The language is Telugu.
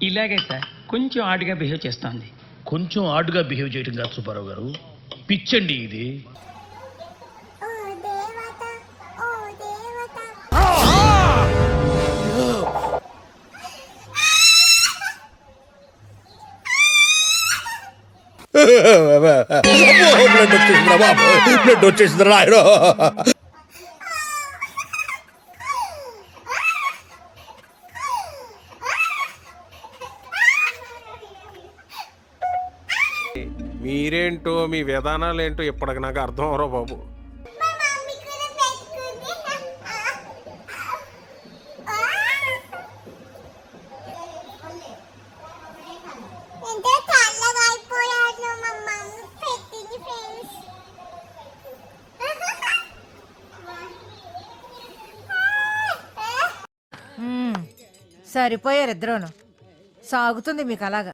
ఇలాగే సార్ కొంచెం ఆడుగా బిహేవ్ చేస్తోంది. కొంచెం ఆడుగా బిహేవ్ చేయడం కాదు సుబ్బారావు గారు, పిచ్చండి ఇది. బ్లడ్ వచ్చేసిందిరా బాబు, బ్లడ్ వచ్చేసిందిరా నాయనో. మీరేంటో మీ విధానాలు ఏంటో ఇప్పటికి నాకు అర్థం అవరో బాబు. సరిపోయారు ఇద్దరును. సాగుతుంది మీకు అలాగా.